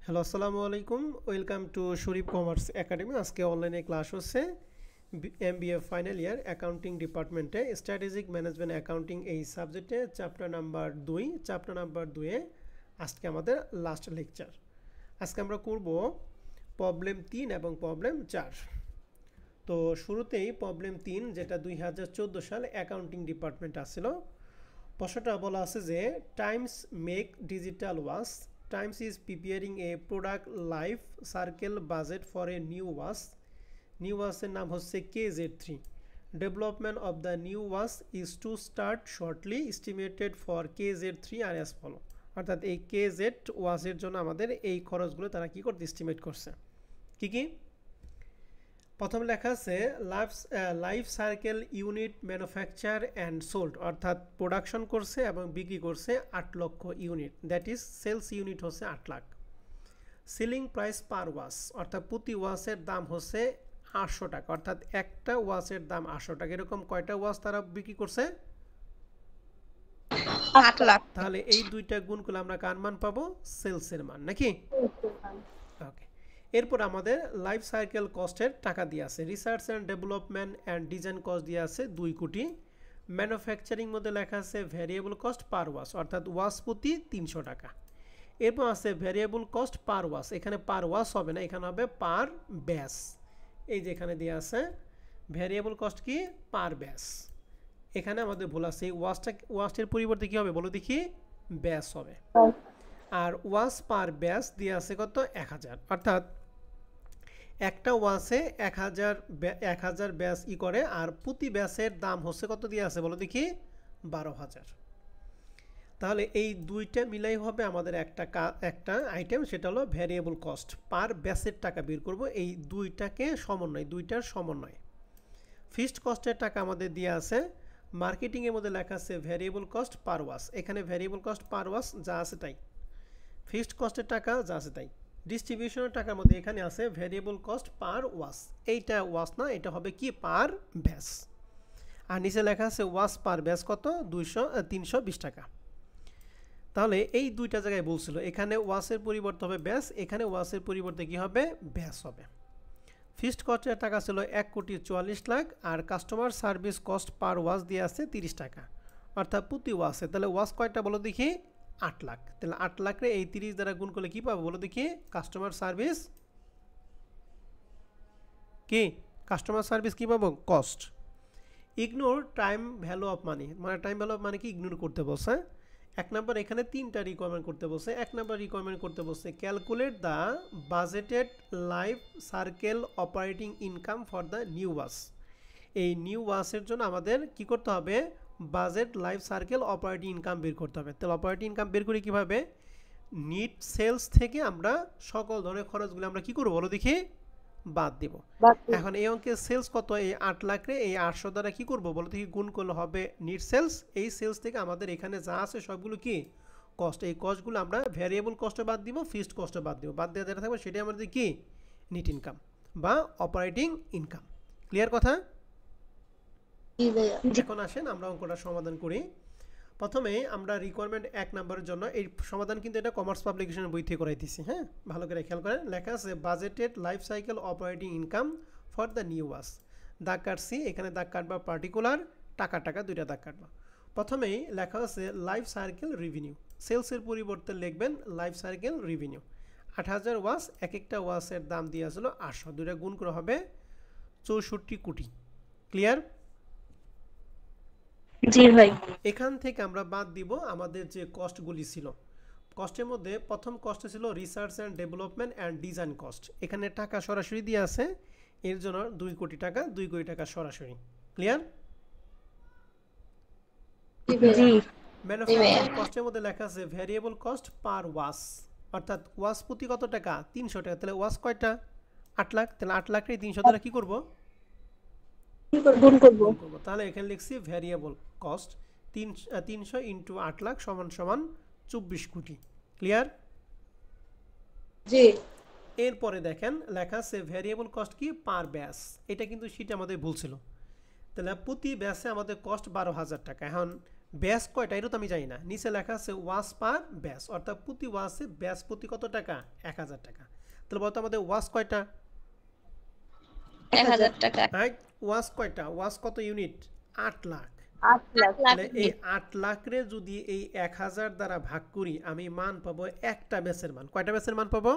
Hello, আসসালামু আলাইকুম। Welcome to Sharif commerce academy. আজকে অনলাইনে ক্লাস হচ্ছে এমবিএ ফাইনাল ইয়ার অ্যাকাউন্টিং ডিপার্টমেন্টে স্ট্র্যাটেজিক ম্যানেজমেন্ট অ্যাকাউন্টিং এই সাবজেক্টে চ্যাপ্টার নাম্বার 2-এ আজকে আমাদের লাস্ট লেকচার। আজকে আমরা করব প্রবলেম 3 এবং প্রবলেম 4। তো শুরুতেই প্রবলেম 3, যেটা 2014 সালে অ্যাকাউন্টিং ডিপার্টমেন্ট আসছিল। প্রশ্নটা বলা আছে যে Times make digital watch, Times is preparing a product life circle budget for a new ওয়াচের নাম হচ্ছে KZ3। Development of the new watch is to start shortly, estimated for KZ3 are as follow. অর্থাৎ এই KZ ওয়াচের জন্য আমাদের এই খরচগুলো তারা কি করতে এস্টিমেট করছে। কি প্রথম লেখা আছে life cycle unit manufacture and sold, অর্থাৎ প্রোডাকশন করছে এবং বিক্রি করছে 8 লক্ষ unit, that is sales unit হচ্ছে 8 lakh. Selling price per watch, অর্থাৎ প্রতি ওয়াচের দাম হচ্ছে 800 টাকা, অর্থাৎ একটা ওয়াচের দাম 800 টাকা। এরকম কয়টা ওয়াচ তারা বিক্রি করছে? 8 লাখ। তাহলে এই দুইটা গুণ করলে আমরা কার মান পাবো? সেলসের মান, নাকি? ওকে। এরপর আমাদের লাইফ সাইকেল কস্টের টাকা দিয়ে আছে। Research and development and design cost দিয়ে আছে 2 কোটি। ম্যানুফ্যাকচারিং মধ্যে লেখা আছে ভ্যারিয়েবল কস্ট পার ওয়াচ, অর্থাৎ ওয়াচ প্রতি 300 টাকা। এরপর আছে ভ্যারিয়েবল কস্ট পার ওয়াচ, এখানে পার ওয়াচ হবে না, এখানে হবে পার ব্যাচ। এই যে এখানে দিয়ে আছে ভ্যারিয়েবল কস্ট কি? পার ব্যাচ। এখানে আমাদের ভুল আছে, এই ওয়াচের পরিবর্তে কি হবে বলো দেখি? ব্যাচ হবে। আর ওয়াচ পার ব্যাচ দিয়ে আছে কত? 1000, অর্থাৎ একটা ওয়াচে 1000 ব্যাচ করে, আর প্রতি ব্যাচের দাম হচ্ছে কত দিয়ে আছে বলো দেখি? 12,000। তাহলে এই দুইটা মিলাই হবে আমাদের একটা আইটেম, সেটা হলো ভ্যারিয়েবল কস্ট। পার ব্যাচের টাকা বের করব, এই দুইটার সমন্বয়। ফিক্সড কস্টের টাকা আমাদের দিয়ে আছে। মার্কেটিংয়ের মধ্যে লেখা আছে ভ্যারিয়েবল কস্ট পার ওয়াচ, এখানে ভ্যারিয়েবল কস্ট পার ওয়াচ যা আছে তাই, ফিক্সড কস্টের টাকা যা আছে তাই। ডিস্ট্রিবিউশনের টাকার মধ্যে এখানে আছে ভ্যারিয়েবল কস্ট পার ওয়াচ, এইটা ওয়াচ না, এটা হবে কি? পার ব্যাচ। আর নিচে লেখা আছে ওয়াচ পার ব্যাচ কত? 320 টাকা। তাহলে এই দুইটা জায়গায় বলছিল, এখানে ওয়াচের পরিবর্তে হবে ব্যাচ, এখানে ওয়াচের পরিবর্তে কি হবে? ব্যাচ হবে। ফিক্সড কস্টের টাকা ছিল 1,44,00,000, আর customer service cost per watch দিয়ে আছে 30 টাকা, অর্থাৎ প্রতি ওয়াচে। তাহলে ওয়াচ কয়টা বলো দেখি? 8 লাখ। তাহলে 8 লাখে এই 30 দ্বারা গুণ করলে কি পাবো বলো দেখি? কাস্টমার সার্ভিস কি পাবো? Cost. Ignore time value of money, মানে টাইম ভ্যালু অফ মানি কি ইগনোর করতে বলছে। 1 নম্বর এখানে 3টা রিকোয়ারমেন্ট করতে বলছে। 1 নম্বর রিকোয়ারমেন্ট করতে বলছে calculate the budgeted life circle operating income for the new watch. এই নিউ ওয়াচের জন্য আমাদের কি করতে হবে? Budget life circle operating income বের করতে হবে। তাহলে অপারেটিং ইনকাম বের করি কিভাবে? নিট সেলস থেকে আমরা সকল ধরনের খরচগুলো আমরা কি করবো বলো দেখি? বাদ দিব। এখন এই অঙ্কের সেলস কত? এই 8 লাখে এই 800 দ্বারা কি করবো বলো দেখি? গুণ করলে হবে নিট সেলস। এই সেলস থেকে আমাদের এখানে যা আছে সবগুলো কি? কস্ট। এই কস্টগুলো আমরা ভ্যারিয়েবল কস্টে বাদ দিব, ফিক্সড কস্টে বাদ দিব। বাদ দেওয়া যেটা থাকবে সেটাই আমাদের কি? নিট ইনকাম বা অপারেটিং ইনকাম। ক্লিয়ার কথা? এখন আসেন আমরা অঙ্কটা সমাধান করি। প্রথমে আমরা রিকোয়ারমেন্ট 1 নম্বরের জন্য এই সমাধান কিন্তু এটা কমার্স পাবলিকেশনের বই থেকে করাইতেছি। হ্যাঁ, ভালো করে খেয়াল করেন। লেখা আছে budgeted life cycle operating income for the new watch. দাগ কাটছি, এখানে দাগ কাটবা পার্টিকুলার, টাকা দুইটা দাগ কাটবা। প্রথমেই লেখা আছে লাইফ সার্কেল রেভিনিউ, সেলসের পরিবর্তে লিখবেন লাইফ সার্কেল রেভিনিউ। 8,000 ওয়াচ, এক একটা ওয়াচের দাম দিয়ে আসলো 800, দুইটা গুণ করে হবে 64 কোটি। ক্লিয়ার? জি ভাই। এখান থেকে আমরা বাদ দিব আমাদের যে কস্টগুলি ছিল। কস্টের মধ্যে প্রথম কস্ট ছিল research and development and design cost, এখানে টাকা সরাসরি দিয়ে আছে, এর জন্য 2 কোটি টাকা সরাসরি। ক্লিয়ার? জি। ম্যানুফ্যাকচারিং কস্টের মধ্যে লেখা আছে ভ্যারিয়েবল কস্ট পার ওয়াচ, অর্থাৎ ওয়াচ প্রতি কত টাকা? 300 টাকা। তাহলে ওয়াচ কয়টা? 8 লাখ। তাহলে 8 লাখে 300 দ্বারা কি করবো? গুণ করব। তাহলে এখানে লিখছি ভ্যারিয়েবল কস্ট 300 ইন্টু 8 লাখ সমান সমান 24 কোটি। ক্লিয়ার? জি। এরপরে দেখেন লেখা আছে ভ্যারিয়েবল কস্ট কি? পার ব্যাচ। এটা কিন্তু সেটা আমাদের ভুল ছিল। তাহলে প্রতি ব্যাচে আমাদের কস্ট 12,000 টাকা। এখন ব্যাস কয়টা এটা তো আমি জানি না, নিচে লেখা আছে ওয়াচ পার ব্যাস, অর্থাৎ প্রতি ওয়াচে ব্যাস প্রতি কত টাকা, 1000 টাকা। তাহলে বলতো আমাদের ওয়াচ কয়টা, 1000 টাকা। রাইট। ওয়াচ কয়টা, ওয়াচ কত ইউনিট, 8 লাখ। 8 লাখ। তাহলে এই 8 লাখ রে যদি এই 1000 দ্বারা ভাগ করি আমি মান পাবো একটা ব্যাসের মান। কয়টা ব্যাসের মান পাবো,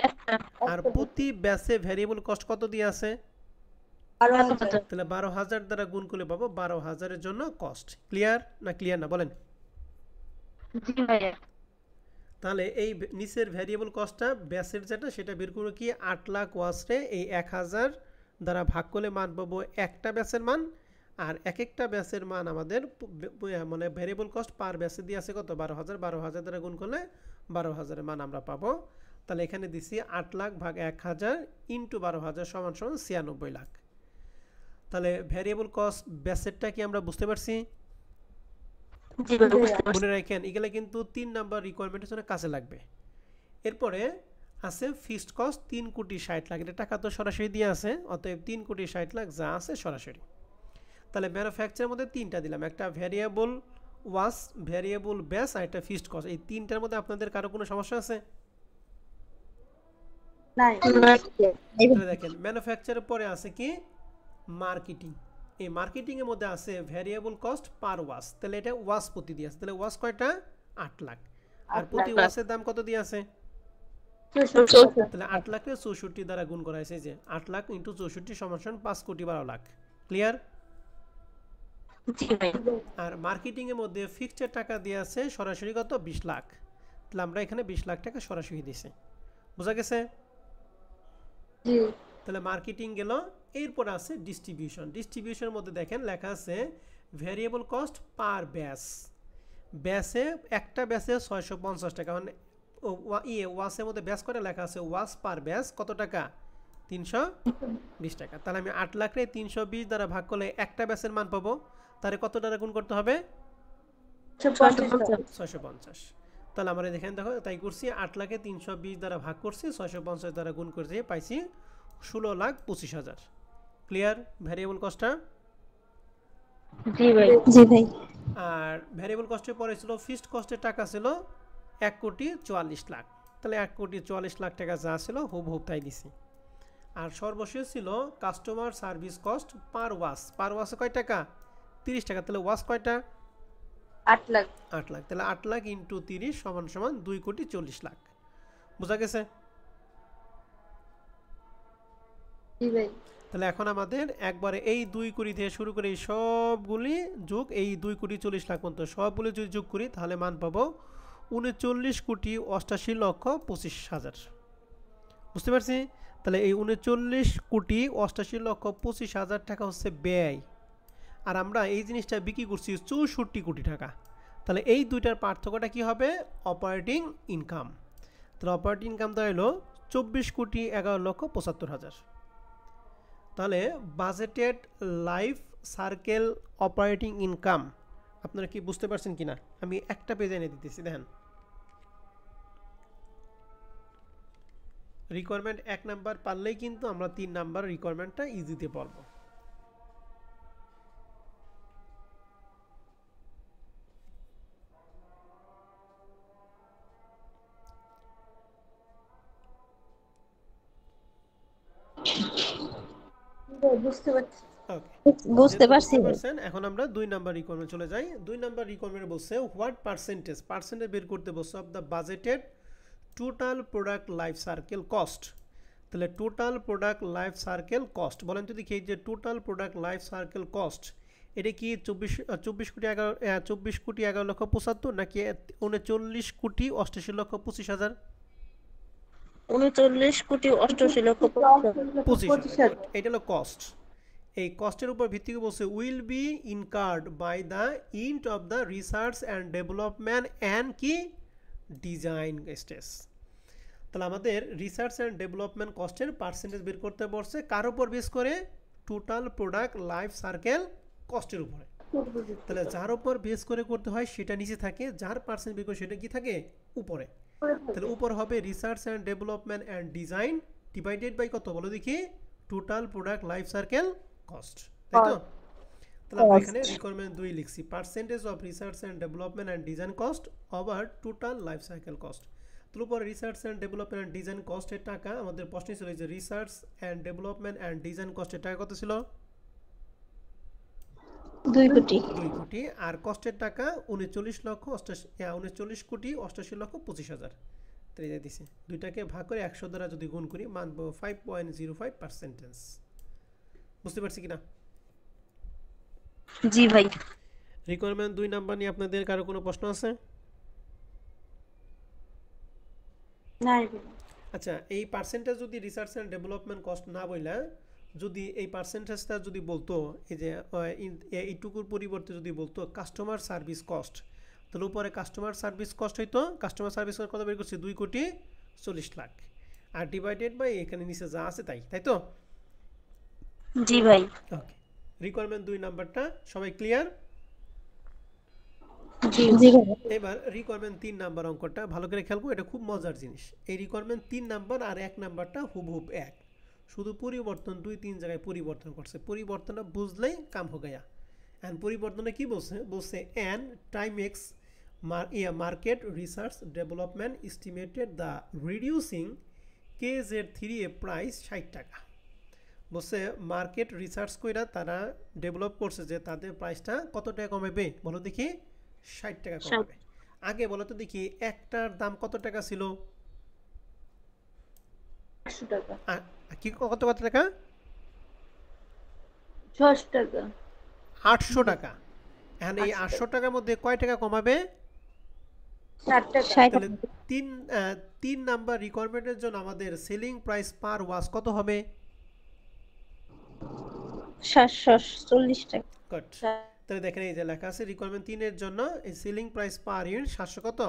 একটা। আর প্রতি ব্যাসে ভ্যারিয়েবল কস্ট কত দিয়ে আছে, 12,000। তাহলে 12000 দ্বারা গুণ করলে পাবো 12000 এর জন্য কস্ট। ক্লিয়ার না, ক্লিয়ার না বলেন? জি ভাইয়া। তাহলে এই নিচের ভ্যারিয়েবল কস্টটা ব্যাসের যেটা সেটা বের করবো কি, 8 লাখ ওয়াচরে এই 1000 দ্বারা ভাগ করলে মান পাবো একটা ব্যাসের মান, আর এক একটা ব্যাসের মান আমাদের মানে ভ্যারিয়েবল কস্ট পার ব্যাসে দিয়ে আছে কত, 12000, 12000 দ্বারা গুণ করলে 12000 এর মান আমরা পাবো। তাহলে এখানে দিছি 8 লাখ ভাগ 1000 ইন্টু 12000 সমান সমান 96 লাখ। তাহলে ভ্যারিয়েবল কস্ট ব্যাসেরটা কি আমরা বুঝতে পারছি? জি ভাইয়া বুঝতে পারছি। মনে রাখেন এগুলা কিন্তু 3 নাম্বার রিকোয়ারমেন্টের জন্য কাজে লাগবে। এরপরে আছে ফিক্সড কস্ট 3 কোটি 60 লাখ, এটা টাকা তো সরাসরি দিয়ে আছে, অতএব 3 কোটি 60 লাখ যা আছে সরাসরি। তাহলে ম্যানুফ্যাকচারের মধ্যে তিনটা দিলাম, একটা ভ্যারিয়েবল ওয়াচ, ভ্যারিয়েবল ব্যাস আর একটা ফিক্সড কস্ট। এই তিনটার মধ্যে আপনাদের কারো কোনো সমস্যা আছে? নাই। তাহলে দেখেন ম্যানুফ্যাকচারের পরে আছে কি, মার্কেটিং। এই মার্কেটিং এর মধ্যে আছে ভ্যারিয়েবল কস্ট পার ওয়াচ, তাহলে এটা ওয়াচ প্রতি দিয়ে আছে। তাহলে ওয়াচ কয়টা, 8 লাখ, আর প্রতি ওয়াচের দাম কত দিয়ে আছে, তাহলে 8 লাখের 64 দ্বারা গুণ করা হয়েছে, যে 8 লাখ ইন্টু 64 সমান সমান 5 কোটি 12 লাখ। ক্লিয়ার? জি ভাইয়া। আর মার্কেটিং এর মধ্যে ফিক্সড টাকা দিয়ে আছে সরাসরি কত, 20 লাখ। তাহলে আমরা এখানে 20 লাখ টাকা সরাসরি দিয়েছি। বোঝা গেছে? জি। তাহলে মার্কেটিং গেল। এরপর আছে ডিস্ট্রিবিউশন। ডিস্ট্রিবিউশনের মধ্যে দেখেন লেখা আছে ভ্যারিয়েবল কস্ট পার ব্যাস, ব্যাসে একটা ব্যাসে 650 টাকা, মানে ওয়াসের মধ্যে ব্যাস করে লেখা আছে ওয়াস পার ব্যাস কত টাকা, 320 টাকা। তাহলে আমি 8 লাখ রে 320 দ্বারা ভাগ করলে একটা ব্যাসের মান পাবো, তাহলে কত দ্বারা গুণ করতে হবে, 650। তাহলে আমরা দেখেন দেখো তাই করছি, 8 লাখে 320 দ্বারা ভাগ করছি, 650 দ্বারা গুণ করছি, পাইছি 16,25,000। Clear variable কস্টটা? জি ভাই। জি ভাই। আর ভ্যারিয়েবল কস্টের পরে ছিল ফিক্সড কস্টের টাকা ছিল 1,44 লাখ। তাহলে 1,44 লাখ টাকা যা ছিল হুবহুব তাই দিছি। আর সর্বশেষ ছিল customer service cost per watch. Per ওয়াচে কয় টাকা, 30 টাকা। তাহলে ওয়াচ কয়টা, 8 লাখ। 8 লাখ। তাহলে 8 লাখ ইন্টু 30 সমান সমান 2,40 লাখ। বোঝা গেছে? জি ভাই। তাহলে এখন আমাদের একবারে এই 2 কোটি থেকে শুরু করে এই সবগুলি যোগ, এই 2,40 লাখ পর্যন্ত সবগুলি যদি যোগ করি তাহলে মান পাবো 39,88,25,000। বুঝতে পারছি? তাহলে এই 39,88,25,000 টাকা হচ্ছে ব্যয়, আর আমরা এই জিনিসটা বিক্রি করছি 64 কোটি টাকা। তাহলে এই দুইটার পার্থক্যটা কি হবে, অপারেটিং ইনকাম। তাহলে অপারেটিং ইনকাম দাঁড়ালো 24,11,75,000। তাহলে budgeted life circle operating income আপনারা কি বুঝতে পারছেন কিনা, আমি একটা পেজে এনে দিতেছি। দেখেন রিকোয়ারমেন্ট 1 নাম্বার পারলেই কিন্তু আমরা 3 নাম্বার রিকোয়ারমেন্টটা ইজিতে পারবো। বুঝতে পারছি। ওকে, বুঝতে পারছি। এখন আমরা 2 নাম্বার রিকোয়ারমেন্ট চলে যাই। 2 নাম্বার রিকোয়ারমেন্ট বলছে হোয়াট পার্সেন্টেজ বের করতে বলছে of the budgeted total product life circle cost. তাহলে total product life circle cost বলেন তো দেখি, যে total product life circle cost এটা কি 24,11,75,000 নাকি 39,88,25,000? 39,88,25,000। এটা হলো কস্ট। এই কস্টের উপর ভিত্তি করে বলছে will be incurred by the end of the research and development and কি ডিজাইন স্টেজ। তাহলে আমাদের রিসার্চ অ্যান্ড ডেভেলপমেন্ট কস্টের পার্সেন্টেজ বের করতে বলছে কার উপর বেস করে, টোটাল প্রোডাক্ট লাইফ সার্কেল কস্টের উপরে। তাহলে যার উপর বেস করে করতে হয় সেটা নিচে থাকে, যার পার্সেন্ট বের করে সেটা কি থাকে উপরে। তাহলে উপর হবে research and development and design divided by কত বলো দেখি, total product life circle cost, তাই তো? তাহলে আমরা এখানে cost রিকোয়ারমেন্ট 2 লিখছি, percentage of research and development and design cost over total life cycle cost. তার উপরে research and development and design কস্টের টাকা, আমাদের প্রশ্ন ছিল যে research and development and design কস্টের টাকা কত ছিল? 2 কোটি 2 কোটি। আর কস্টের টাকা 39 কোটি 88 লক্ষ 25 হাজার। তাই যা দিছে, দুইটাকে ভাগ করে 100 দ্বারা যদি গুণ করি মান পাবো 5.05%। বুঝতে পারছি কিনা? জি ভাই রিকোয়ারমেন্ট 2 নাম্বার নিয়ে আপনাদের কারো কোনো প্রশ্ন আছে? না আচ্ছা, এই পার্সেন্টেজ যদি রিসার্চ এন্ড ডেভেলপমেন্ট কস্ট না বইলা যদি এই পার্সেন্টেজটা যদি বলতো এই যে এইটুকুর পরিবর্তে যদি বলতো কাস্টমার সার্ভিস কস্ট, তাহলে উপরে কাস্টমার সার্ভিস কস্ট হইতো, কাস্টমার সার্ভিস কত বের করছি 2 কোটি 40 লাখ, আর ডিভাইডেড বাই এখানে নিচে যা আছে তাই, তাই তো? জি ভাই ওকে, রিকোয়ারমেন্ট 2 নাম্বারটা সবাই ক্লিয়ার? জি জি ভাই এবার রিকোয়ারমেন্ট 3 নাম্বার অঙ্কটা ভালো করে খেয়াল করো, এটা খুব মজার জিনিস। এই রিকোয়ারমেন্ট 3 নাম্বার আর 1 নাম্বারটা হুবহুব এক, শুধু পরিবর্তন 2-3 জায়গায় পরিবর্তন করছে, পরিবর্তনটা বুঝলেই কাম হয়ে গয়া। এন্ড পরিবর্তনে কি বলছে? বলছে N time x market research development estimated the reducing KZ3 A price 60 টাকা। বলছে মার্কেট রিসার্চ কইরা তারা ডেভেলপ করছে যে তাদের প্রাইসটা কত টাকা কমাবে, বলো দেখি? 60 টাকা কমাবে। আগে বলো তো দেখি একটার দাম কত টাকা ছিল? 800 টাকা কি কত কত টাকা? 600 টাকা 800 টাকা। এখন এই 800 টাকার মধ্যে কয় টাকা কমাবে? 60 টাকা তাহলে 3 নাম্বার রিকোয়ারমেন্টের জন্য আমাদের সেলিং প্রাইস পার ওয়াজ কত হবে? 740 টাকা কট। তাহলে দেখেন এই যে লেখা আছে রিকোয়ারমেন্ট 3 এর জন্য এই সেলিং প্রাইস পার ইউনিট 700 কত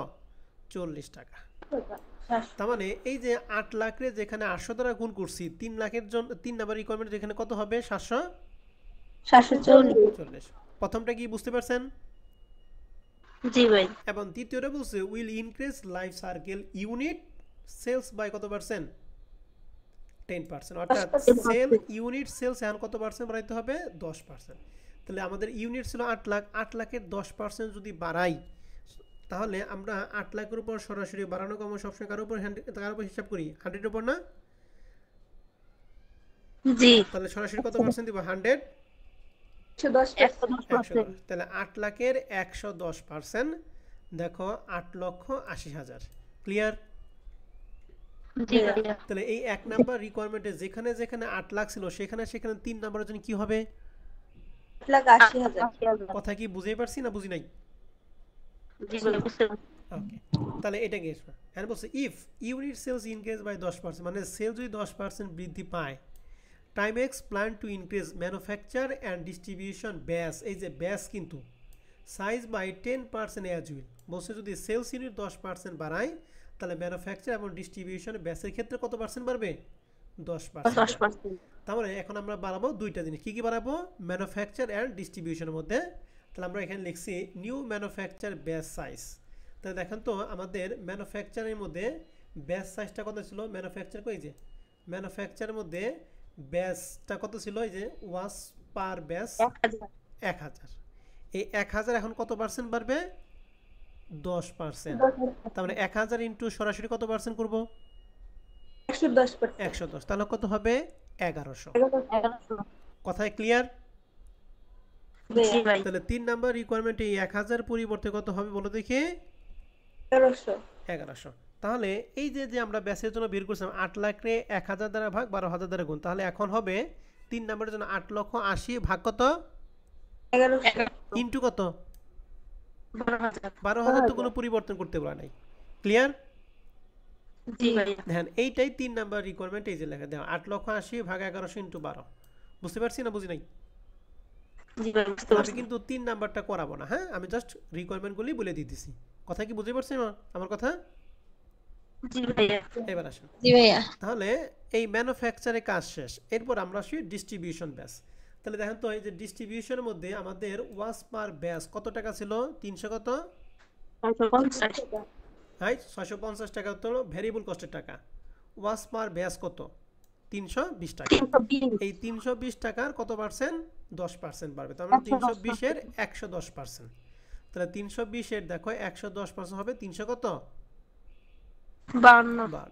40 টাকা। তার মানে এই যে 8 লাখ রে যেখানে 800 দ্বারা গুণ করছি 3 লাখের জন্য 3 নাম্বার রিকোয়ারমেন্ট যেখানে কত হবে 740 প্রথমটা কি বুঝতে পারছেন? জি ভাই এবং দ্বিতীয়টা বলছে will increase life cycle unit sales by কত পার্সেন্ট? 10%। অর্থাৎ সেল ইউনিট সেলস এখন কত পার্সেন্ট বাড়াইতে হবে? 10%। তাহলে আমাদের ইউনিট ছিল 8 লাখ, 8 লাখের 10% যদি বাড়াই তাহলে আমরা 8 লাখের উপর সরাসরি বাড়ানো কম সবসময় কার উপর হিসাব করি? 100 এর উপর না? জি তাহলে সরাসরি কত পার্সেন্ট দিব? 100 110% তাহলে 8 লাখের 110% দেখো 8,80,000। ক্লিয়ার? জি ভাই তাহলে এই 1 নাম্বার রিকোয়ারমেন্টে যেখানে যেখানে 8 লাখ ছিল সেখানে সেখানে 3 নাম্বারের জন্য কি হবে? 1,80,000 কথা কি বুঝেই পারছি না বুঝি নাই? জি ভাই বুঝতে পারছি ওকে, তাহলে এটা গেছ না। এন্ড বলছে if unit sales increase by 10%, মানে সেল যদি 10% বৃদ্ধি পায়, Timex plan to increase manufacture and distribution base, এই যে ব্যাস কিন্তু সাইজ বাই 10% অ্যাজ উইল। বলছে যদি সেলস ইউনিট 10% বাড়ায় তাহলে ম্যানুফ্যাকচার এবং ডিস্ট্রিবিউশন ব্যাসের ক্ষেত্রে কত পার্সেন্ট বাড়বে? 10%। তার মানে এখন আমরা বাড়াবো দুইটা জিনিস, কি কি বাড়াবো? ম্যানুফ্যাকচার অ্যান্ড ডিস্ট্রিবিউশনের মধ্যে। তাহলে আমরা এখানে লিখছি নিউ ম্যানুফ্যাকচার ব্যাস সাইজ। তাহলে দেখেন তো আমাদের ম্যানুফ্যাকচারের মধ্যে ব্যাস সাইজটা কত ছিল? ম্যানুফ্যাকচার কই যে ম্যানুফ্যাকচারের মধ্যে ব্যাসটা কত ছিল? এই যে ওয়াস পার ব্যাস 1000। এই 1000 এখন কত পার্সেন্ট বাড়বে? 10%। তার মানে 1000 ইন্টু সরাসরি কত পার্সেন্ট করবো? 110। তাহলে কত হবে? 1100। কথায় ক্লিয়ার? জি ভাই তাহলে 3 নাম্বার রিকোয়ারমেন্ট এই 1000 পরিবর্তে কত হবে বলো দেখি? 1100। তাহলে এই যে যে আমরা ব্যাসের জন্য বের করছিলাম 8 লাখ রে 1000 দ্বারা ভাগ 12,000 দ্বারা গুণ, তাহলে এখন হবে 3 নাম্বারের জন্য 8,80,000 ভাগ কত? 1100 ইনটু কত? 12,000 12,000 তো কোনো পরিবর্তন করতে বলা নাই। ক্লিয়ার? জি ভাই দেখেন এইটাই 3 নাম্বার রিকোয়ারমেন্ট, এই যে লেখা দেখো 8,80,000 ভাগ 1100 ইনটু 12। বুঝতে পারছি না বুঝি নাই? জি ভাই বুঝতে আমি পারছি কিন্তু 3 নাম্বারটা করাবো না, হ্যাঁ আমি জাস্ট রিকোয়ারমেন্টগুলি বলে দিতেছি। কথা কি বুঝতে পারছেন আমার কথা? জি ভাইয়া এবার আসুন, জি ভাইয়া তাহলে এই ম্যানুফ্যাকচারে কাজ শেষ, এরপর আমরা আসি ডিস্ট্রিবিউশন ব্যাস। তাহলে দেখেন তো এই যে ডিস্ট্রিবিউশনের মধ্যে আমাদের ওয়াস পার ব্যাস কত টাকা ছিল? 300 কত? 550 রাইট, 650 টাকা তো ভ্যারিয়েবল কস্টের টাকা। ওয়াস পার ব্যাস কত? 320 টাকা। 320 এই 320 টাকার কত পার্সেন্ট? 10% বাড়বে। তার মানে 320 এর 110%। তাহলে 320 এর দেখো 110% হবে 300 কত? 52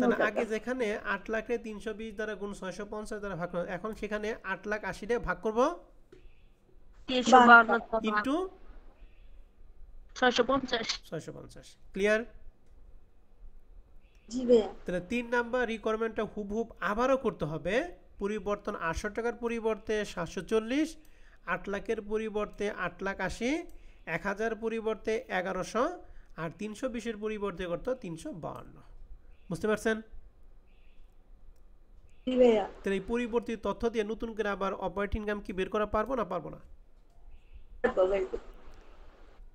তাহলে আগে যেখানে 8 লাখে 320 দ্বারা গুণ 650 দ্বারা ভাগ করব, এখন সেখানে 8,80,000 দিয়ে ভাগ করব 352 ইনটু 650 ক্লিয়ার? জি ভাইয়া। তাহলে 3 নাম্বার রিকোয়ারমেন্টটা হুবহুব আবারও করতে হবে। পরিবর্তন 800 টাকার পরিবর্তে 740, 8 লাখের পরিবর্তে 8,80,000, 1000 পরিবর্তে 1100, আর 320 এর পরিবর্তে কত? 352। বুঝতে পারছেন? জি ভাইয়া। তাহলে এই পরিবর্তিত তথ্য দিয়ে নতুন করে আবার অপারেটিং ইনকাম কি বের করা পারবো না পারবো না?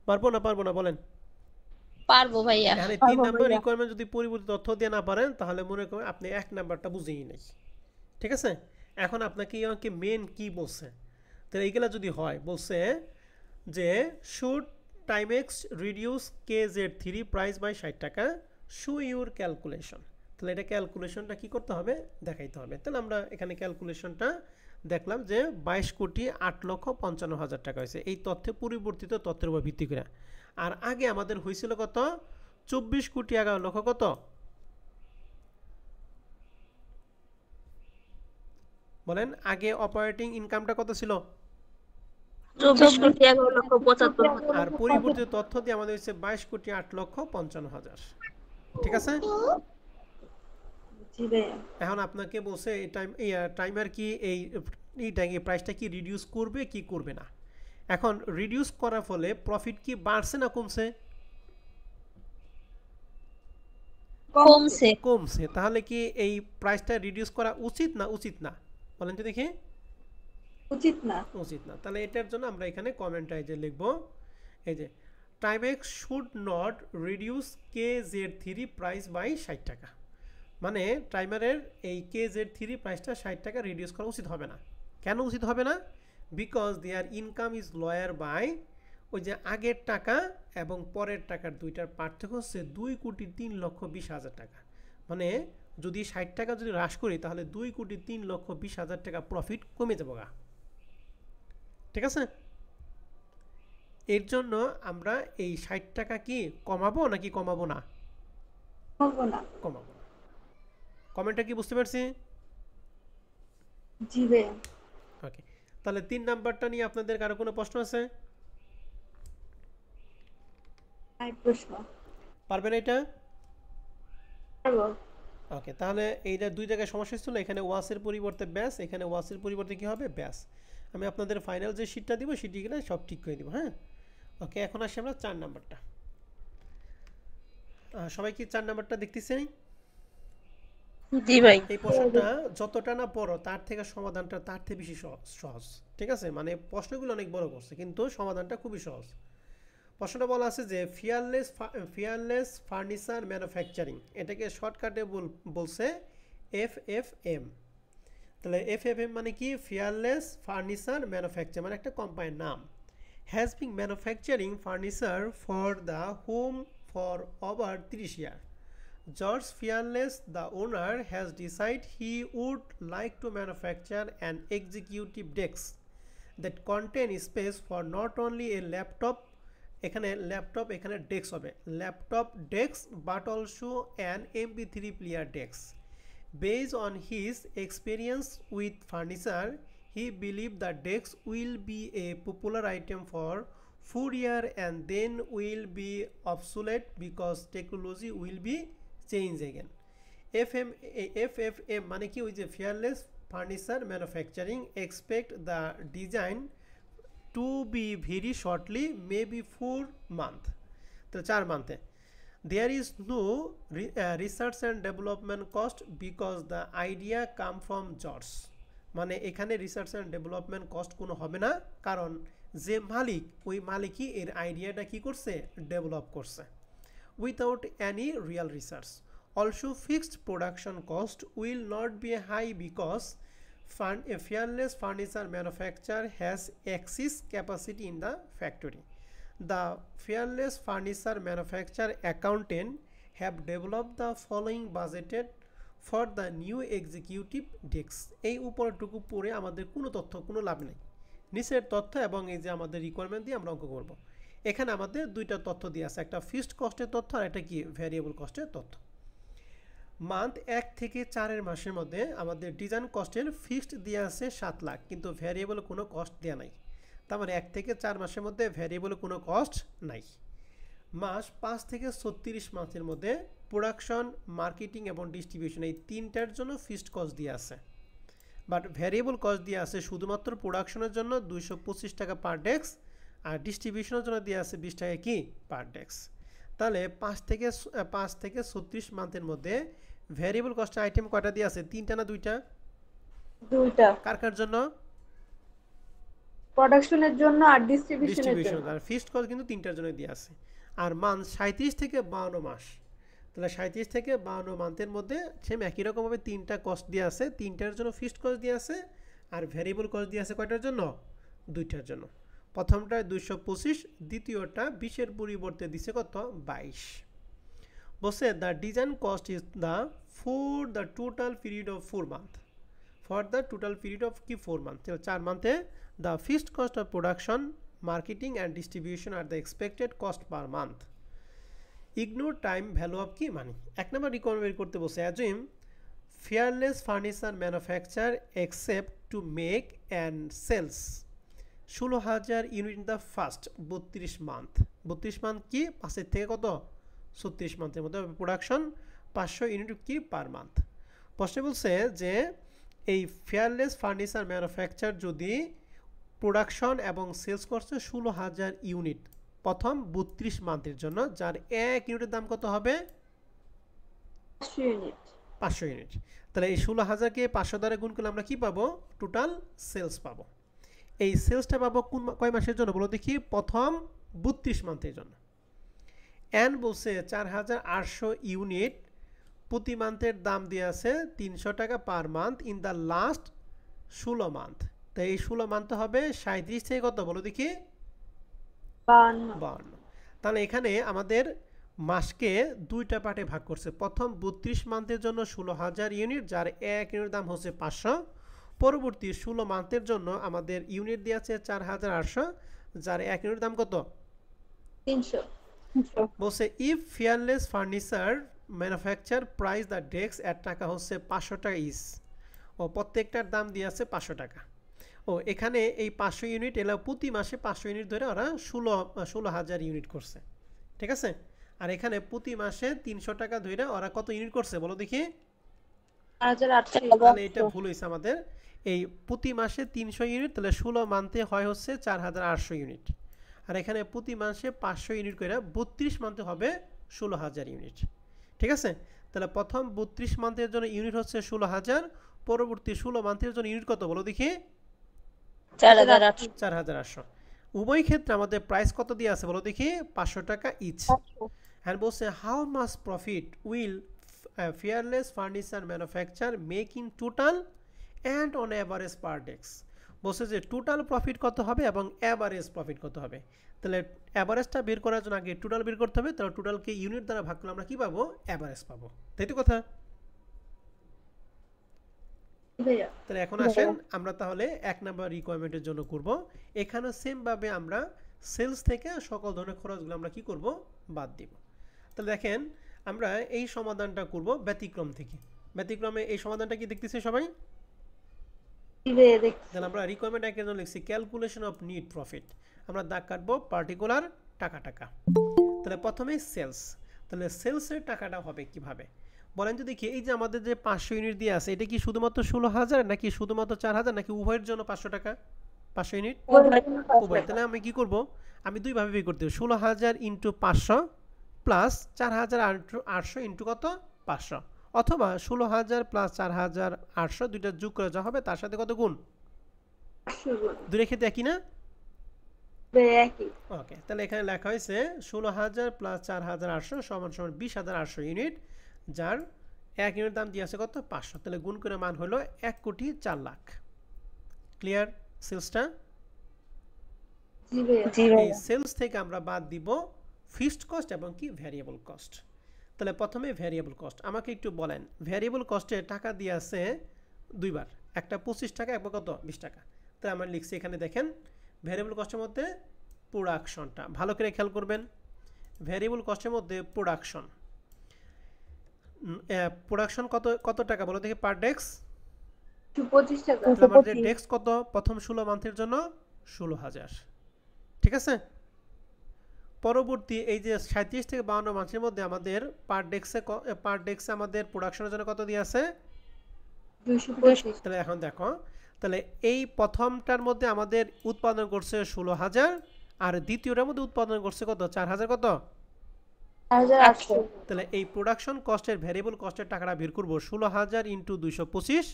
পারবো না বলেন? পারবো ভাইয়া। এখানে 3 নাম্বার রিকোয়ারমেন্ট যদি পরিবর্তিত তথ্য দিয়ে না পারেন তাহলে মনে করেন আপনি 1 নাম্বারটা বুঝেই নাই। ঠিক আছে? এখন আপনাকে আমাকে মেন কি বলছে? তাহলে এইগুলা যদি হয় বলছে যে should Timex reduce KZ3 price by 60 টাকা, শো ইউর ক্যালকুলেশন। তাহলে এটা ক্যালকুলেশনটা কি করতে হবে? দেখাইতে হবে। তাহলে আমরা এখানে ক্যালকুলেশনটা দেখলাম যে 22,08,55,000 টাকা হয়েছে এই তথ্যে পরিবর্তিত তথ্যের উপর ভিত্তি করে। আর আগে আমাদের হয়েছিল কত? 24,11,00,000 কত? বলেন আগে অপারেটিং ইনকামটা কত ছিল? 24,11,75,000 আর পরিবর্তিত তথ্য দিয়ে আমাদের হচ্ছে 22,08,55,000। ঠিক আছে? জি ভাইয়া। এখন আপনাকে বলছে এই টাইমার কি এইটা কি প্রাইসটা কি রিডিউস করবে কি করবে না? এখন রিডিউস করার ফলে প্রফিট কি বাড়ছে না কমছে? কমছে। তাহলে কি এই প্রাইসটা রিডিউস করা উচিত না উচিত না? বলেন তো দেখি। উচিত না। উচিত না। তাহলে এটার জন্য আমরা এখানে কমেন্টে যে লিখব এই যে Timex should not reduce KZ3 price by 60 টাকা। মানে টাইমারের এই KZ3 প্রাইসটা 60 টাকা রিডিউস করা উচিত হবে না। কেন উচিত হবে না? Because their income is lower by, ওই যে আগের টাকা এবং পরের টাকার দুইটার পার্থক্য হচ্ছে 2,03,20,000 টাকা। মানে যদি 60 টাকা যদি হ্রাস করি তাহলে 2,03,20,000 টাকা প্রফিট কমে যাবো গা। ঠিক আছে? এর জন্য আমরা এই 60 টাকা কি কমাবো নাকি কমাবো না? কমাবো না। কমেন্টটা কি বুঝতে পারছি? জি ভাইয়া। ওকে, তাহলে 3 নাম্বারটা নিয়ে আপনাদের কারো কোনো প্রশ্ন আছে? প্রশ্ন পারবেন এটা? পারবো। ওকে, তাহলে এইটা দুই জায়গায় সমস্যা ছিল। এখানে ওয়াসের পরিবর্তে ব্যাস, এখানে ওয়াসের পরিবর্তে কি হবে? ব্যাস। আমি আপনাদের ফাইনাল যে শীটটা দিব সেটিগুলো সব ঠিক করে দিব। হ্যাঁ, ওকে, এখন আসি আমরা 4 নাম্বারটা। সবাই কি 4 নাম্বারটা দেখতেছেন? জি ভাই। এই প্রশ্নটা যতটা না বড় তার থেকে সমাধানটা তার থেকে বেশি সহজ। ঠিক আছে? মানে প্রশ্নগুলো অনেক বড় করছে কিন্তু সমাধানটা খুবই সহজ। প্রশ্নটা বলা আছে যে ফিয়ারলেস ফার্নিচার ম্যানুফ্যাকচারিং, এটাকে শর্টকাটে বলছে FFM। তাহলে FFM মানে কি? ফিয়ারলেস ফার্নিচার ম্যানুফ্যাকচার, মানে একটা কোম্পানির নাম। Has been manufacturing furniture for the home for over 30 years. George Fearless, the owner, has decided he would like to manufacture an executive desk that contain space for not only a laptop, এখানে laptop এখানে desk হবে, laptop desk, but also an MP3 player desk. Based on his experience with furniture, he believed the desk will be a popular item for 4 years and then will be obsolete because technology will be change again. FFM মানে কি? ওই যে fearless furniture manufacturing expect the design to be very shortly, maybe 4 months, তো 4 মান্থে। There is no research and development cost because the idea came from George. মানে এখানে research and development cost কোনো হবে না, কারণ যে মালিক ওই মালিকই এর আইডিয়াটা কি করছে? ডেভেলপ করছে। Without any real research. Also, fixed production cost will not be high because a fearless furniture manufacturer has excess capacity in the factory. The fearless furniture manufacturer accountant have developed the following budgeted for the new executive desk. এই উপরটুকু পড়ে আমাদের কোনো তথ্য, কোনো লাভ নেই। নিচের তথ্য এবং এই যে আমাদের রিকোয়ারমেন্ট দিয়ে আমরা অঙ্ক করব। এখানে আমাদের দুইটা তথ্য দিয়ে আছে, একটা ফিক্সড কস্টের তথ্য আর একটা কি ভ্যারিয়েবল কস্টের তথ্য। মান্থ 1 থেকে 4 মাসের মধ্যে আমাদের ডিজাইন কস্টের ফিক্সড দিয়ে আছে 7 লাখ, কিন্তু ভ্যারিয়েবল কোনো কস্ট দেওয়া নাই। তার মানে 1 থেকে 4 মাসের মধ্যে ভ্যারিয়েবল কোনো কস্ট নাই। মাস 5 থেকে 36 মাসের মধ্যে প্রোডাকশন, মার্কেটিং এবং ডিস্ট্রিবিউশন এই তিনটার জন্য ফিক্সড কস্ট দিয়ে আছে, বাট ভ্যারিয়েবল কস্ট দিয়ে আছে শুধুমাত্র প্রোডাকশনের জন্য 225 টাকা পার ডেস্ক, আর ডিস্ট্রিবিউশনের জন্য দিয়ে আছে 20 টাকা কি পার ডেস্ক। তাহলে 5 থেকে 36 মান্থের মধ্যে ভ্যারিয়েবল কস্টের আইটেম কয়টা দিয়ে আছে? 3টা না 2টা? 2টা। কার কার জন্য? প্রোডাকশনের জন্য আর ডিস্ট্রিবিউশনের ডিস্ট্রিবিউশন। জন্য। আর ফিক্সড কস্ট কিন্তু 3টার জন্য দিয়ে আছে। আর মান্থ 37 থেকে 52 মাস, তাহলে 37 থেকে 52 মান্থের মধ্যে সেম একই রকমভাবে 3টা কস্ট দিয়ে আছে, 3টার জন্য ফিক্সড কস্ট দিয়ে আছে, আর ভ্যারিয়েবল কস্ট দিয়ে আছে কয়টার জন্য? 2টার জন্য। প্রথমটায় 225, দ্বিতীয়টা 20-এর পরিবর্তে দিছে কত? 22। বলছে the design cost is the for the total period of 4 month, for the total period of কি 4 মান্থ, 4 মান্থে the fixed cost of production, marketing and distribution are the expected cost per month. Ignore time value of কি money. 1 number requirement করতে বসে assume fearless furniture manufacture except to make and sales 16,000 unit in the first 32 month. 32 month কি 5 থেকে কত? 36 মান্থের মধ্যে production 500 unit কি per month. প্রশ্নে বলছে যে এই ফেয়ারলেস ফার্নিচার ম্যানুফ্যাকচার যদি প্রোডাকশন এবং সেলস করছে 16,000 ইউনিট প্রথম 32 মান্থের জন্য, যার 1 ইউনিটের দাম কত হবে? 500 ইউনিট। 500 ইউনিট। তাহলে এই 16,000কে 500 দ্বারা গুণ করলে আমরা কি পাবো? টোটাল সেলস পাবো। এই সেলসটা পাবো কয় মাসের জন্য বলো দেখি? প্রথম 32 মান্থের জন্য। এন্ড বলছে 4,800 ইউনিট, প্রতি মান্থের দাম দিয়ে আছে 300 টাকা per month in the last 16 month. তো এই 16 মান্থ হবে 37 থেকে কত বলো দেখি? 52। তাহলে এখানে আমাদের মাসকে দুইটা পার্টে ভাগ করছে। প্রথম 32 মান্থের জন্য 16,000 ইউনিট, যার 1 ইউনিট দাম হচ্ছে 500। পরবর্তী 16 মান্থের জন্য আমাদের ইউনিট দিয়ে আছে 4,800, যার 1 ইউনিট দাম কত? 300। বলছে if fearless furniture manufacture price the desk এর টাকা হচ্ছে 500 টাকা ইস, ও প্রত্যেকটার দাম দিয়ে আছে 500 টাকা। ও এখানে এই 500 ইউনিট এলা প্রতি মাসে 500 ইউনিট ধরে ওরা 16,000 ইউনিট করছে, ঠিক আছে। আর এখানে প্রতি মাসে 300 টাকা ধরে ওরা কত ইউনিট করছে বলো দেখি? 4,800। তাহলে এটা ভুল হয়েছে আমাদের। এই প্রতি মাসে 300 ইউনিট, তাহলে 16 মান্থে হয় হচ্ছে 4,800 ইউনিট। আর এখানে প্রতি মাসে 500 ইউনিট করে 32 মান্থে হবে 16,000 ইউনিট, ঠিক আছে। তাহলে প্রথম 32 মান্থের জন্য ইউনিট হচ্ছে 16,000, পরবর্তী 16 মান্থের জন্য ইউনিট কত বলো দেখি? 4,800। উভয় ক্ষেত্রে আমাদের প্রাইস কত দিয়ে আছে বলো দেখি? 500 টাকা ইচ। হ্যাঁ বলছে how much profit will fearless furniture manufacture make in total and on average per desk. বলছে যে টোটাল প্রফিট কত হবে এবং অ্যাভারেজ প্রফিট কত হবে। তাহলে অ্যাভারেজটা বের করার জন্য আগে টোটাল বের করতে হবে, তাহলে টোটালকে ইউনিট দ্বারা ভাগ করলে আমরা কি পাবো? অ্যাভারেজ পাবো, তাই তো কথা? তাহলে এখন আসেন আমরা তাহলে 1 নাম্বার রিকোয়ারমেন্টের জন্য করব। এখানে সেম ভাবে আমরা সেলস থেকে সকল ধরনের খরচগুলো আমরা কি করব? বাদ দিব। তাহলে দেখেন আমরা এই সমাধানটা করব ব্যতিক্রম থেকে। ব্যতিক্রমে এই সমাধানটা কি দেখতেছি সবাই? তাহলে আমরা রিকোয়ারমেন্ট এর জন্য লিখছি ক্যালকুলেশন অফ নিট প্রফিট। আমরা দাগ কাটবো পার্টিকুলার টাকা। তাহলে প্রথমে সেলস। তাহলে সেলসের টাকাটা হবে কিভাবে বলেন তো দেখি? এই যে আমাদের যে 500 ইউনিট দিয়ে আছে, এটা কি শুধুমাত্র 16,000 নাকি শুধুমাত্র 4,000 নাকি উভয়ের জন্য 500 টাকা? 500 ইউনিট উভয়। তাহলে আমি কি করব? আমি দুই ভাবে বের করতে হবে। 16,000 ইন্টু 500 প্লাস 4,800 ইন্টু কত? 500, অথবা 16,000 প্লাস 4,800 দুইটা যোগ করে যা হবে তার সাথে কত গুণ? 500 গুণ। দুইটা ক্ষেত্রে একই না? একই। ওকে, তাহলে এখানে লেখা হয়েছে 16,000 প্লাস 4,800 সমান 20,800 ইউনিট, যার 1 ইউনিট দাম দিয়ে আছে কত? 500। তাহলে গুণ করে মান হলো 1,04,00,000। ক্লিয়ার সেলসটা? এই সেলস থেকে আমরা বাদ দিব ফিক্সড কস্ট এবং কি ভ্যারিয়েবল কস্ট। তাহলে প্রথমে ভ্যারিয়েবল কস্ট আমাকে একটু বলেন ভ্যারিয়েবল কস্টে টাকা দিয়ে আছে দুইবার একটা 25 টাকা একবার কত 20 টাকা তাহলে আমরা লিখছি এখানে দেখেন ভ্যারিয়েবল কস্টের মধ্যে প্রোডাকশনটা ভালো করে খেয়াল করবেন ভ্যারিয়েবল কস্টের মধ্যে প্রোডাকশন কত কত টাকা বলো দেখি পার ডেস্ক 25 টাকা তাহলে আমাদের ডেস্ক কত প্রথম 16 মান্থের জন্য 16000 ঠিক আছে পরবর্তী এই যে 37 থেকে 52 মাসের মধ্যে আমাদের পার ডেস্কে আমাদের প্রোডাকশনের জন্য কত দিয়ে আছে 225 তাহলে এখন দেখো তাহলে এই প্রথমটার মধ্যে আমাদের উৎপাদন করছে 16000 আর দ্বিতীয়টার মধ্যে উৎপাদন করছে কত 4000 কত 4800 তাহলে এই প্রোডাকশন কস্টের ভ্যারিয়েবল কস্টের টাকাটা বের করব 16000 * 225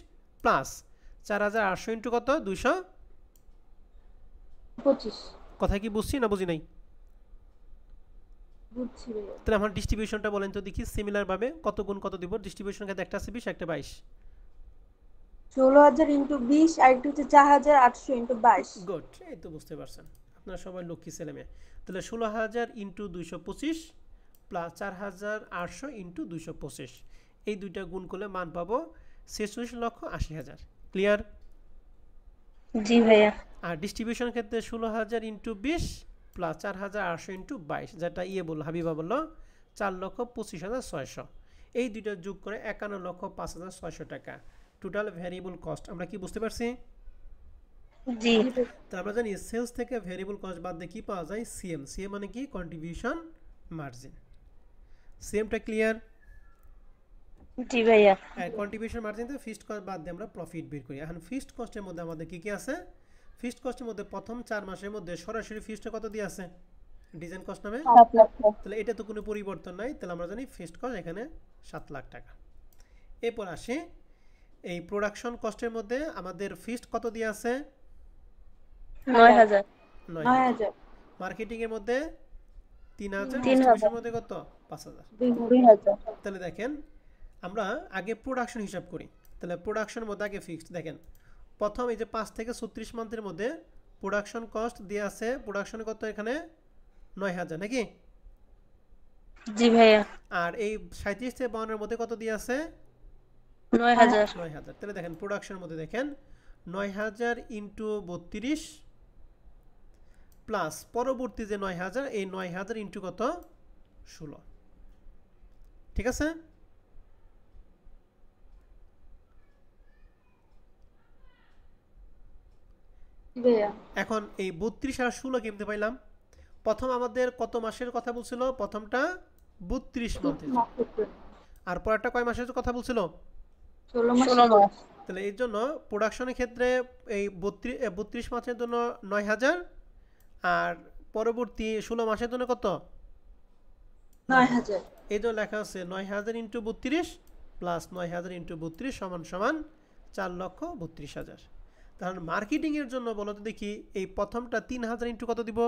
প্লাস 4800 * কত 25 কথা কি বুঝছি না বুঝি নাই বুঝছি ভাইয়া তাহলে আমার ডিস্ট্রিবিউশনটা বলেন তো দেখি সিমিলার ভাবে কত গুণ কত দিব ডিস্ট্রিবিউশন ক্ষেত্রে একটা আছে 20 একটা 22 16000 * 20 আর একটু হচ্ছে 4800 * 22 গুড এই তো বুঝতে পারছেন আপনারা সবাই লক্ষ্মী ছেলে মেয়ে তাহলে 16000 * 225 প্লাস 4800 * 225 এই দুইটা গুণ করলে মান পাবো 46,80,000 ক্লিয়ার জি ভাইয়া আর ডিস্ট্রিবিউশন ক্ষেত্রে 16000 * 20 প্লাস 4800 * 22 যেটা বলল হাবিবা বলল 4,25,600 এই দুইটা যোগ করে 51,05,600 টাকা টোটাল ভ্যারিয়েবল কস্ট আমরা কি বুঝতে পারছি জি তো আমরা জানি সেলস থেকে ভ্যারিয়েবল কস্ট বাদ দিয়ে কি পাওয়া যায় সিএম সিএম মানে কি কন্ট্রিবিউশন মার্জিন সিএমটা ক্লিয়ার জি ভাইয়া কন্ট্রিবিউশন মার্জিন থেকে ফিক্সড কস্ট বাদ দিয়ে আমরা প্রফিট বের করি এখন ফিক্সড কস্টের মধ্যে আমাদের কি কি আছে ফিক্সড কস্টের মধ্যে প্রথম 4 মাসের মধ্যে সরাসরি ফিক্সড কত দিয়ে আছে ডিজাইন কস্ট নামে 7 লাখ তাহলে এটা তো কোনো পরিবর্তন নাই তাহলে আমরা জানি ফিক্সড কস্ট এখানে 7 লাখ টাকা এরপর আসি এই প্রোডাকশন কস্টের মধ্যে আমাদের ফিক্সড কত দিয়ে আছে 9000 9000 মার্কেটিং এর মধ্যে 3000 3000 ডিস্ট্রিবিউশনের মধ্যে কত 5000 2000 তাহলে দেখেন আমরা আগে প্রোডাকশন হিসাব করি তাহলে প্রোডাকশনের মধ্যে আগে ফিক্সড দেখেন প্রথম এই যে 5 থেকে 36 মান্থের মধ্যে প্রোডাকশন কস্ট দিয়ে আছে প্রোডাকশনে কত এখানে 9000 নাকি জি ভাইয়া আর এই 37 থেকে 52 এর মধ্যে কত দিয়ে আছে 9000 9000 তাহলে দেখেন প্রোডাকশনের মধ্যে দেখেন 9000 * 32 প্লাস পরবর্তী যে 9000 এই 9000 * কত 16 ঠিক আছে ভাইয়া এখন এই 32 আর 16 কেমনে পাইলাম প্রথম আমাদের কত মাসের কথা বলছিল প্রথমটা 32 মাসের আর পরেরটা কয় মাসের কথা বলছিল 16 মাস তাহলে এর জন্য প্রোডাকশনের ক্ষেত্রে এই 32 মাসের জন্য 9000 আর পরবর্তী 16 মাসের জন্য কত 9000 এই জন্য লেখা আছে 9000 * 32 প্লাস 9000 * 32 সমান সমান 4,32,000 তাহলে মার্কেটিং এর জন্য বলো তো দেখি এই প্রথমটা 3000 * কত দিব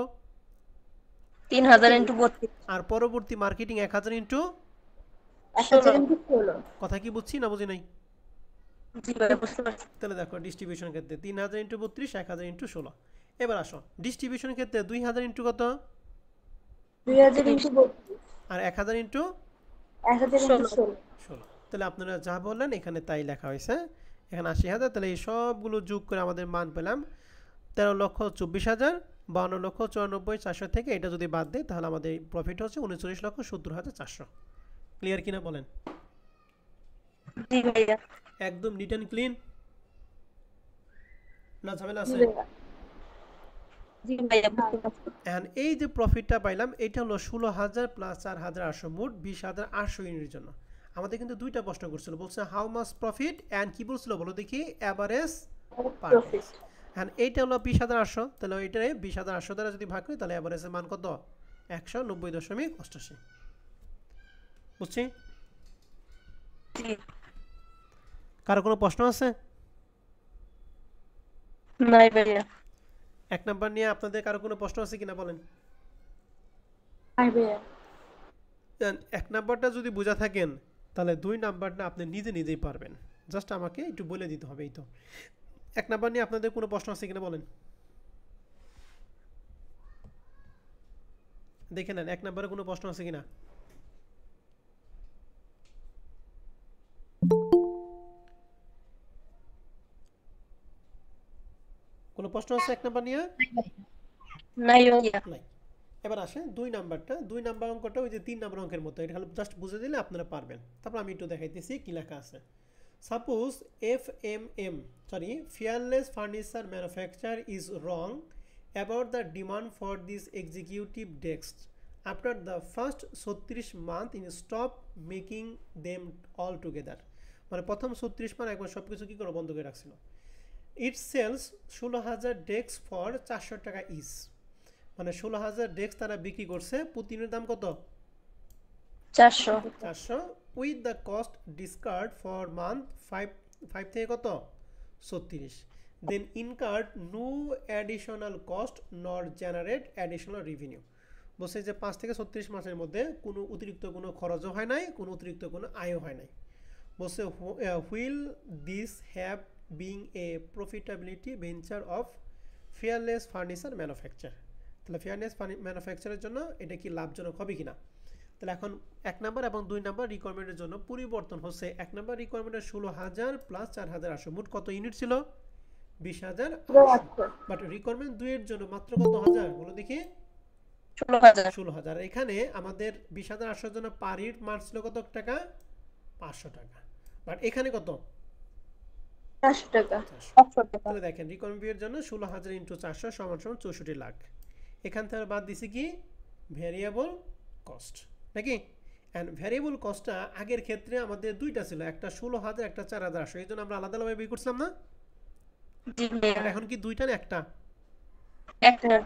3000 * 32 আর পরবর্তী মার্কেটিং 1000 * 16 কথা কি বুঝছি না বুঝি নাই জি ভাইয়া বুঝতে পারছি তাহলে দেখো ডিস্ট্রিবিউশন ক্ষেত্রে 3000 * 32 1000 * 16 এবার আসো ডিস্ট্রিবিউশন ক্ষেত্রে 2000 * কত 2000 * 32 আর 1000 * 1000 * 16 16 তাহলে আপনারা যা বললেন এখানে তাই লেখা হয়েছে এখানে 80000 তাহলে এই সবগুলো যোগ করে আমাদের মান পেলাম 13,24,000 52,94,400 থেকে এটা যদি বাদ দেই তাহলে আমাদের প্রফিট হচ্ছে 39,70,400 ক্লিয়ার কিনা বলেন জি ভাইয়া একদম নিট এন্ড ক্লিন না ঝামেলা আছে জি ভাইয়া বুঝতে পারছি এন্ড এই যে প্রফিটটা পাইলাম এটা হলো 16,000 প্লাস 4,800 মোট 20,800 ইউনিটের জন্য আমাদের কিন্তু দুইটা প্রশ্ন করছিল বলছে হাউ মাচ প্রফিট এন্ড কি বলছিল বলো দেখি এভারেজ প্রফিট এন্ড এইটা হলো 20,800 তাহলে এটারে 20,800 দ্বারা যদি ভাগ করি তাহলে এভারেজের মান কত 190.88 বুঝছি জি কারো কোনো প্রশ্ন আছে নাই ভাইয়া এক নাম্বার নিয়ে আপনাদের কারো কোনো প্রশ্ন আছে কিনা বলেন ভাইয়া এক নাম্বারটা যদি বোঝা থাকেন তাহলে দুই নাম্বারটা আপনি নিজে নিজেই পারবেন জাস্ট আমাকে একটু বলে দিতে হবে এই তো এক নাম্বার নিয়ে আপনাদের কোনো প্রশ্ন আছে কিনা বলেন দেখে নেন এক নাম্বারে কোনো প্রশ্ন আছে কিনা প্রশ্ন আছে 1 নাম্বার নিয়ে? নাই ভাইয়া। নাই। এবার আসে 2 নাম্বারটা। 2 নাম্বার অঙ্কটা ওই যে 3 নাম্বার অঙ্কের মতো, এটা খালি জাস্ট বুঝে দিলে আপনারা পারবেন। তারপর আমি একটু দেখাইতেছি কি লেখা আছে। Suppose fearless furniture manufacturer is wrong about the demand for these executive desks after the first 36 month in stop making them all together। মানে প্রথম 36 মাস একবার সবকিছু কি করে বন্ধ করে রাখছিল। ইট সেলস 16,000 ডেস্ক ফর 400 টাকা ইচ। মানে 16,000 ডেস্ক তারা বিক্রি করছে, প্রতিদিনের দাম কত? 400 with the cost discard for month 5 থেকে কত 36, দেন ইনকার্ড নো অ্যাডিশনাল কস্ট নর জেনারেট অ্যাডিশনাল রেভিনিউ। বলছে যে 5 থেকে 36 মাসের মধ্যে কোনো অতিরিক্ত কোনো খরচও হয় নাই, কোনো অতিরিক্ত কোনো আয়ও হয় নাই। বলছে wheel this have being a profitability venture of fearless furniture manufacture. তাহলে ফেয়ারলেস ম্যানুফ্যাকচারের জন্য এটা কি লাভজনক হবে কিনা। তাহলে এখন 1 নাম্বার এবং 2 নাম্বার রিকোয়ারমেন্টের জন্য পরিবর্তন হচ্ছে। 1 নাম্বার রিকোয়ারমেন্টের 16,000 প্লাস 4,800, মোট কত ইউনিট ছিল? 20,000। বাট রিকোয়ারমেন্ট 2 এর জন্য মাত্র কত হাজার বলো দেখি? 16,000। এখানে আমাদের 20,800 জন্য পার ইউনিট মার্ক ছিল কত টাকা? 500 টাকা। বাট এখানে কত? 400 টাকা। তাহলে দেখেন রিকোয়ারমেন্ট এর জন্য 16,000 × 400 সমান 64 লাখ। এখান থেকে বাদ দিছি কি ভেরিয়েবল কস্ট নাকি। এন্ড ভেরিয়েবল কস্টটা আগের ক্ষেত্রে আমাদের দুইটা ছিল, একটা 16,000 একটা 4,800, এই জন্য আমরা আলাদা আলাদা বের করছিলাম না। আর এখন কি দুইটা না একটা?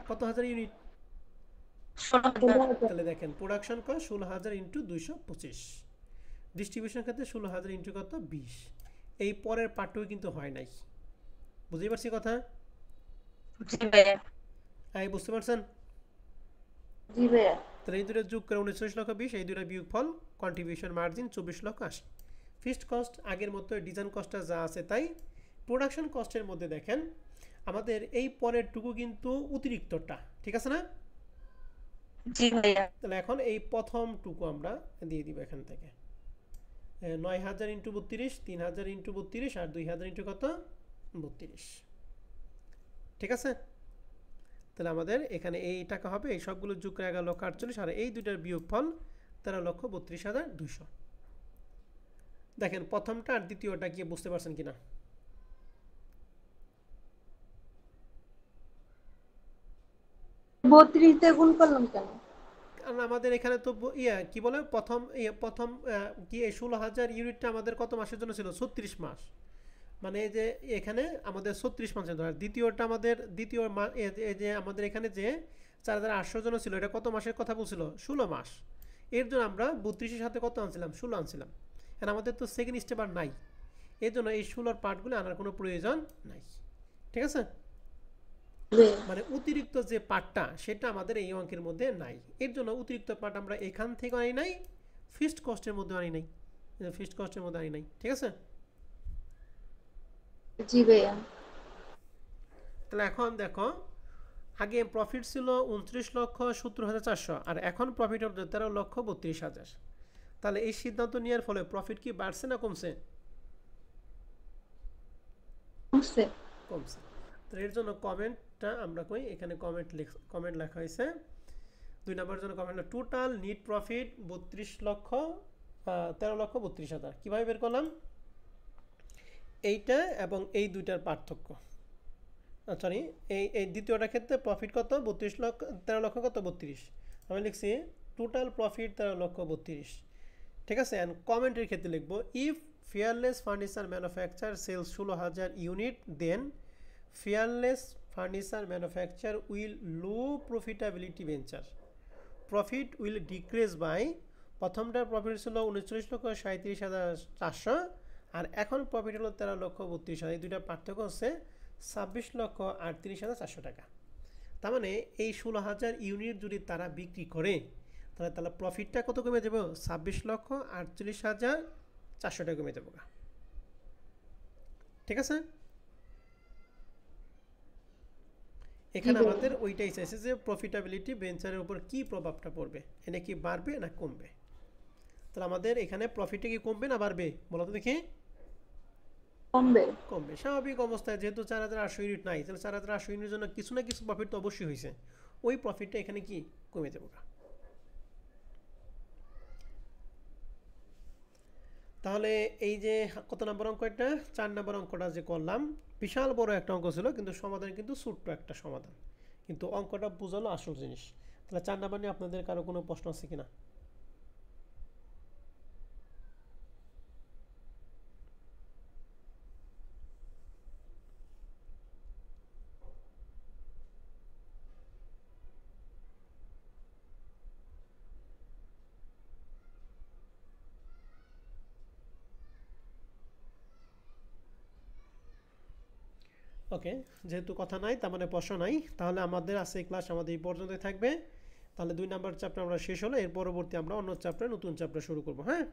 কত হাজার ইউনিট? 16,000। তাহলে দেখেন প্রোডাকশন কস্ট 16,000 × 225, ডিস্ট্রিবিউশন ক্ষেত্রে 16,000 × কত 20। এই পরের পার্টও কিন্তু হয় নাই, বুঝতে পারছি কথা? জি ভাইয়া। এই বুঝতে পারছেন? জি ভাইয়া। তাহলে এই দুটো যোগ করে 39,20,000, এই দুটো বিয়োগফল কন্ট্রিবিউশন মার্জিন 24,80,000। ফিক্সড কস্ট আগের মতো, ডিজাইন কস্টটা যা আছে তাই। প্রোডাকশন কস্টের মধ্যে দেখেন আমাদের এই পরের টুকু কিন্তু অতিরিক্তটা, ঠিক আছে না? জি ভাইয়া। তাহলে এখন এই প্রথম টুকু আমরা দিয়ে দিব এখান থেকে 9,000 × 32, 3,000 × 32 আর 2,000 × কত 32, ঠিক আছে? তাহলে আমাদের এখানে এই টাকা হবে, এই সবগুলো যোগ করে 11,48,000 আর এই দুইটার বিয়োগফল 13,32,200। দেখেন প্রথমটা আর দ্বিতীয়টা কি বুঝতে পারছেন কিনা? বত্রিশে গুণ করলাম কেন? কারণ আমাদের এখানে তো কি বলে প্রথম কি এই 16,000 ইউনিটটা আমাদের কত মাসের জন্য ছিল? 36 মাস। মানে এই যে এখানে আমাদের 36 মাসের জন্য, দ্বিতীয়টা আমাদের এই যে আমাদের এখানে যে 4,800 জন ছিল, এটা কত মাসের কথা বলছিল? 16 মাস। এর জন্য আমরা 32-এর সাথে কত আনছিলাম? 16 আনছিলাম। কারণ আমাদের তো সেকেন্ড স্টেপ আর নাই, এর জন্য এই 16-র পার্টগুলো আনার কোনো প্রয়োজন নাই, ঠিক আছে? মানে অতিরিক্ত যে পার্টটা সেটা আমাদের এই অঙ্কের মধ্যে নাই, এর জন্য অতিরিক্ত পার্ট আমরা এখান থেকে আনি নাই, ফিক্সড কস্টের মধ্যে আনি নাই, ফিক্সড কস্টের মধ্যে আনি নাই, ঠিক আছে? জি ভাইয়া। তাহলে এখন দেখো আগে প্রফিট ছিল 29,70,400 আর এখন প্রফিট হচ্ছে 13,32,000। তাহলে এই সিদ্ধান্ত নেওয়ার ফলে প্রফিট কি বাড়ছে না কমছে? কমছে। তো এর জন্য কমেন্টটা আমরা কই, এখানে কমেন্ট লেখা হয়েছে 2 নম্বরের জন্য কমেন্ট, টোটাল নিট প্রফিট 13,32,000। কিভাবে বের করলাম? এইটা এবং এই দুইটার পার্থক্য, সরি এই দ্বিতীয়টার ক্ষেত্রে প্রফিট কত? 13 লক্ষ কত 32, আমি লিখছি টোটাল প্রফিট 13,32,000, ঠিক আছে? এন্ড কমেন্টের ক্ষেত্রে লিখবো if fearless furniture manufacture sales 16,000 unit then fearless furniture manufacture will low profitability venture, profit will decrease by, প্রথমটার প্রফিট ছিল 39,37,400 আর এখন প্রফিট হলো 13,32,000, এই দুইটা পার্থক্য হচ্ছে 26,38,400 টাকা। তার মানে এই 16,000 ইউনিট যদি তারা বিক্রি করে তাহলে প্রফিটটা কত কমে যাবে? 26,48,400 টাকা কমে যাবে, ঠিক আছে? এখানে আমাদের ওইটাই চাইছে যে প্রফিটেবিলিটি ভেঞ্চারের উপর কি প্রভাবটা পড়বে, এটা কি বাড়বে না কমবে। তাহলে আমাদের এখানে প্রফিটটা কি কমবে না বাড়বে বলো তো দেখি? কমবে। কমবে স্বাভাবিক অবস্থায়, যেহেতু 4,800 ইউনিট নাই, তাহলে 4,800 ইউনিটের জন্য কিছু না কিছু প্রফিট তো অবশ্যই হয়েছে, ওই প্রফিটটা এখানে কি কমে যাবে। তাহলে এই যে কত নম্বর অঙ্ক, এটা 4 নম্বর অঙ্কটা যে করলাম, বিশাল বড় একটা অঙ্ক ছিল, কিন্তু সমাধান কিন্তু ছোট্ট একটা সমাধান, কিন্তু অঙ্কটা বোঝালো আসল জিনিস। তাহলে 4 নম্বর নিয়ে আপনাদের কারো কোনো প্রশ্ন আছে কিনা? ওকে, যেহেতু কথা নাই তার মানে প্রশ্ন নাই, তাহলে আমাদের আজকে ক্লাস আমাদের এই পর্যন্তই থাকবে। তাহলে 2 নাম্বার চ্যাপ্টার আমরা শেষ হলো, এর পরবর্তী আমরা অন্য চ্যাপ্টার, নতুন চ্যাপ্টার শুরু করব। হ্যাঁ,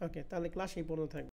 ওকে, তাহলে ক্লাস এই পর্যন্ত থাকবে।